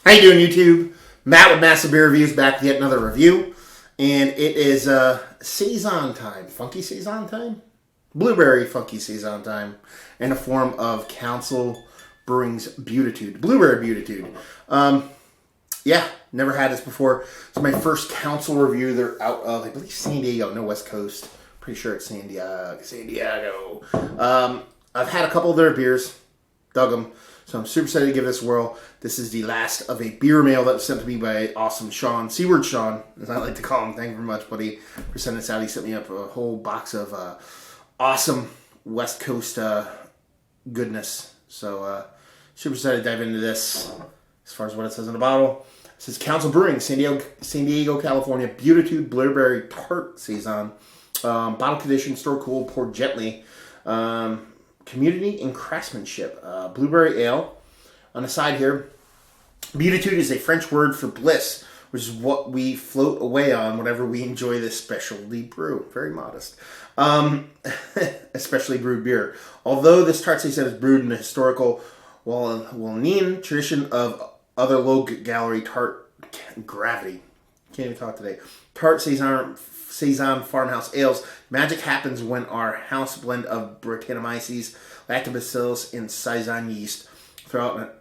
How you doing, YouTube? Matt with Massive Beer Reviews back with yet another review. And it is Saison time. Funky Saison time? Blueberry Funky Saison time. In the form of Council Brewing's Beatitude. Blueberry Beatitude. Yeah, never had this before. It's my first Council review. They're out of, I believe, San Diego. No, West Coast. Pretty sure it's San Diego. I've had a couple of their beers. Dug them. So I'm super excited to give this a whirl. This is the last of a beer mail that was sent to me by awesome Sean, Seaward Sean, as I like to call him. Thank you very much, buddy, for sending this out. He sent me up a whole box of awesome West Coast goodness. So super excited to dive into this. As far as what it says in the bottle, it says Council Brewing, San Diego, California, Beatitude, Blueberry, Tart Saison. Bottle condition, store cool, poured gently. Community and craftsmanship. Blueberry ale. On the side here, Beatitude is a French word for bliss, which is what we float away on whenever we enjoy this specialty brew. Very modest. Especially brewed beer. Although this Tart Saison is brewed in the historical Walloonian tradition of other low gallery tart gravity. Can't even talk today. Tart Saison farmhouse ales. Magic happens when our house blend of Brettanomyces, lactobacillus, and Saison yeast throw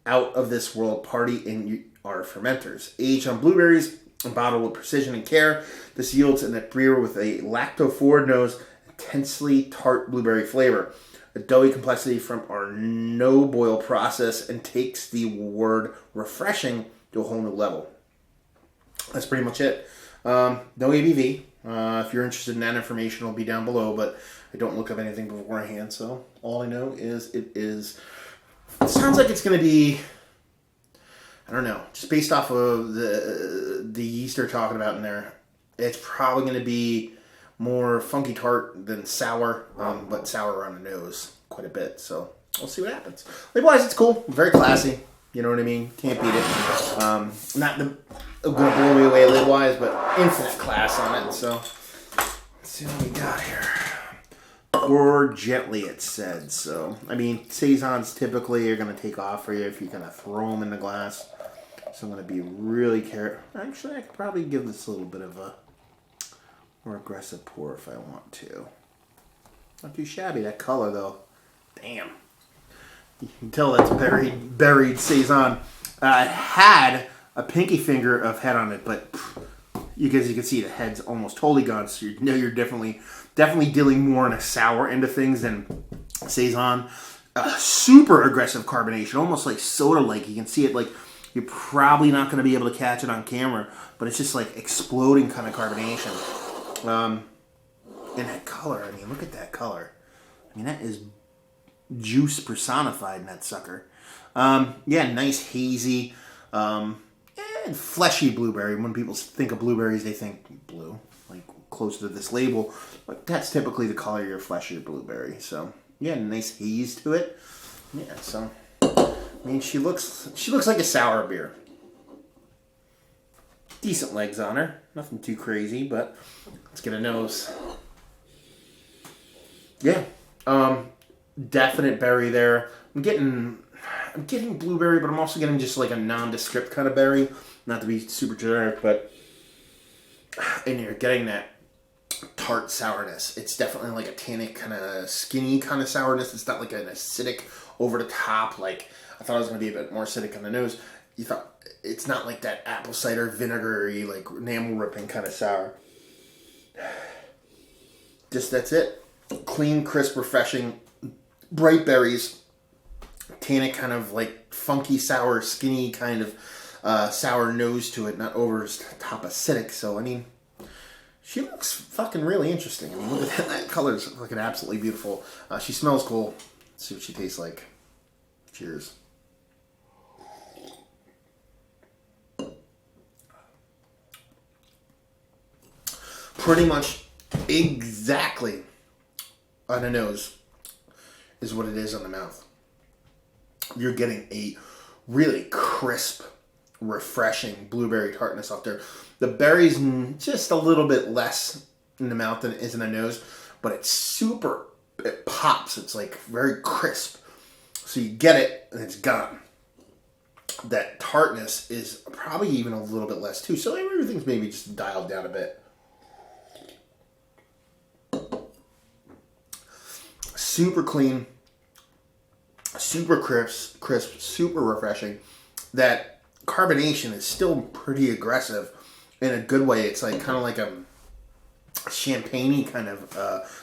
out of this world party in our fermenters. Aged on blueberries and bottled with precision and care, this yields a beer with a lacto-forward nose, intensely tart blueberry flavor, a doughy complexity from our no-boil process, and takes the word refreshing to a whole new level. That's pretty much it. No ABV. If you're interested in that information, it'll be down below, but I don't look up anything beforehand, so all I know is it sounds like it's going to be, I don't know, just based off of the yeast they're talking about in there, it's probably going to be more funky tart than sour, but sour around the nose quite a bit, so we'll see what happens. Label-wise, it's cool, very classy, you know what I mean, can't beat it. Not going to blow me away label-wise, but infinite class on it, so let's see what we got here. Or gently, it said. So, I mean, Saisons typically are going to take off for you if you kind of throw them in the glass. So I'm going to be really careful. Actually, I could probably give this a little bit of a more aggressive pour if I want to. Not too shabby. That color, though. Damn. You can tell that's buried Saison. It had a pinky finger of head on it, but you can see the head's almost totally gone. So you know you're definitely dealing more in a sour end of things than Saison. Super aggressive carbonation, almost like soda-like. You can see it like you're probably not going to be able to catch it on camera, but it's just like exploding kind of carbonation. And that color, I mean, look at that color. I mean, that is juice personified in that sucker. Yeah, nice hazy, and fleshy blueberry. When people think of blueberries, they think blue, like close to this label. But that's typically the color of your fleshy blueberry. So yeah, nice haze to it. Yeah, so I mean, she looks like a sour beer. Decent legs on her, nothing too crazy, but let's get a nose. Yeah, definite berry there. I'm getting blueberry, but I'm also getting just like a nondescript kind of berry. Not to be super generic, but and you're getting that tart sourness. It's definitely like a tannic kind of skinny kind of sourness. It's not like an acidic over the top. Like I thought it was going to be a bit more acidic on the nose. You thought it's not like that apple cider vinegary, like enamel ripping kind of sour. Just that's it. Clean, crisp, refreshing, bright berries. Tannic kind of like funky sour skinny kind of sour nose to it, not over top acidic. So I mean, she looks fucking really interesting. I mean, look at that, that color is fucking absolutely beautiful. She smells cool. Let's see what she tastes like. Cheers. Pretty much exactly on the nose is what it is on the mouth. You're getting a really crisp, refreshing blueberry tartness off there. The berry's just a little bit less in the mouth than it is in the nose, but it pops. It's like very crisp. So you get it and it's gone. that tartness is probably even a little bit less too. So everything's maybe just dialed down a bit. Super clean, super crisp, super refreshing. That carbonation is still pretty aggressive in a good way. It's like kind of like a champagne-y kind of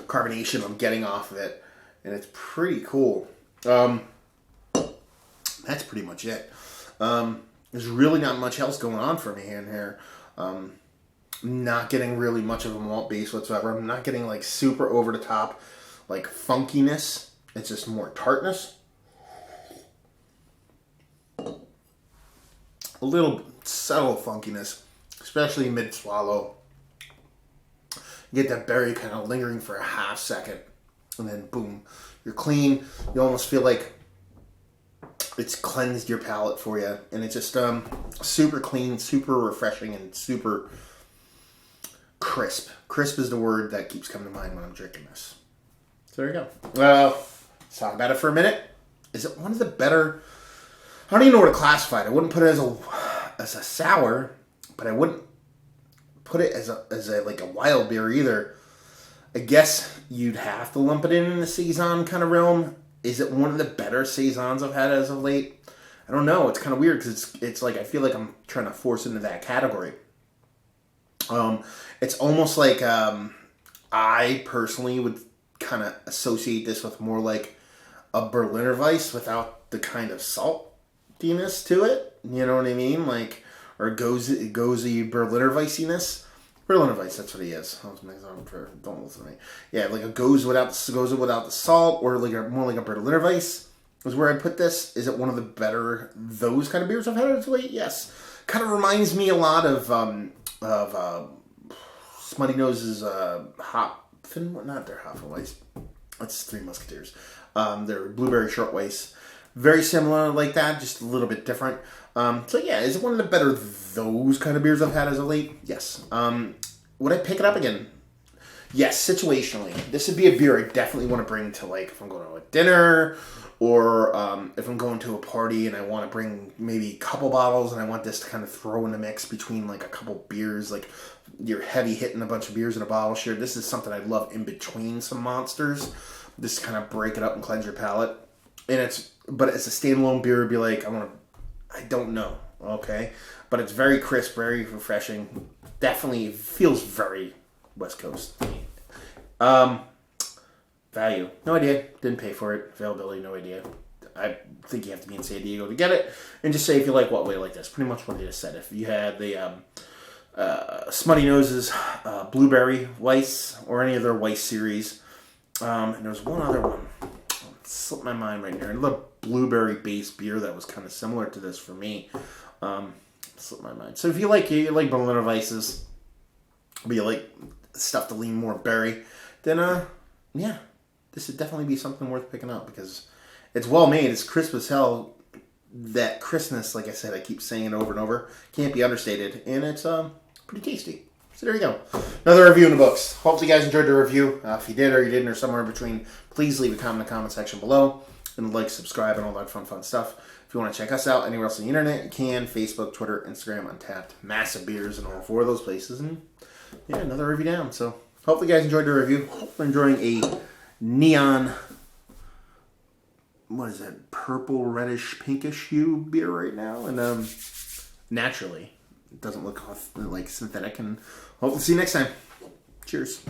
carbonation I'm getting off of it, and it's pretty cool. That's pretty much it. There's really not much else going on for me in here. Not getting really much of a malt base whatsoever. I'm not getting like super over the top like funkiness. It's just more tartness. A little subtle funkiness, especially mid swallow. You get that berry kind of lingering for a half second, and then boom, you're clean. You almost feel like it's cleansed your palate for you, and it's just super clean, super refreshing, and super crisp. Crisp is the word that keeps coming to mind when I'm drinking this. So there you go. Well, let's talk about it for a minute. Is it one of the better? I don't even know where to classify it. I wouldn't put it as a sour, but I wouldn't put it as a like a wild beer either. I guess you'd have to lump it in the Saison kind of realm. Is it one of the better Saisons I've had as of late? I don't know. It's kind of weird because it's like I feel like I'm trying to force into that category. It's almost like I personally would kind of associate this with more like a Berliner Weiss without the kind of saltiness to it. You know what I mean? Like, or gozy Berliner Weissiness. Berliner Weiss, that's what he is. Don't listen to me. Yeah, like a goes without the salt, or like more like a Berliner Weiss is where I put this. Is it one of the better those kind of beers I've had as late? Yes. Kind of reminds me a lot of Smutty Nose's not their Hopfenweiss. That's Three Musketeers. Their Blueberry Short Weiss. Very similar like that, just a little bit different. So yeah, is it one of the better those kind of beers I've had as of late? Yes. Would I pick it up again? Yes, situationally. This would be a beer I definitely want to bring to, like, if I'm going to a dinner, or if I'm going to a party and I want to bring maybe a couple bottles and I want this to kind of throw in the mix between like a couple beers, like you're heavy hitting a bunch of beers in a bottle share. This is something I love in between some monsters. Just to kind of break it up and cleanse your palate. But it's a standalone beer, would be like, I don't know, okay? But it's very crisp, very refreshing. Definitely feels very West Coast. Value, no idea. Didn't pay for it. Availability, no idea. I think you have to be in San Diego to get it. And just say if you like what way like this. Pretty much what they just said. If you had the Smutty Nose's Blueberry Weiss, or any of their Weiss series. And there's one other one. Slipped my mind right here. Another blueberry-based beer that was kind of similar to this for me. Slipped my mind. So if you like Berliner Weisses, but you like stuff to lean more berry, then yeah, this would definitely be something worth picking up because it's well made. It's crisp as hell. That crispness, like I said, I keep saying it over and over, can't be understated, and it's pretty tasty. So there you go. Another review in the books. Hopefully you guys enjoyed the review. If you did or you didn't or somewhere in between, please leave a comment in the comment section below. And like, subscribe, and all that fun stuff. If you want to check us out anywhere else on the internet, you can. Facebook, Twitter, Instagram, Untapped. Massive beers in all four of those places. And yeah, another review down. So hopefully you guys enjoyed the review. Hope you're enjoying a neon, what is that, purple, reddish, pinkish hue beer right now. And naturally, it doesn't look like synthetic. And hope to see you next time. Cheers.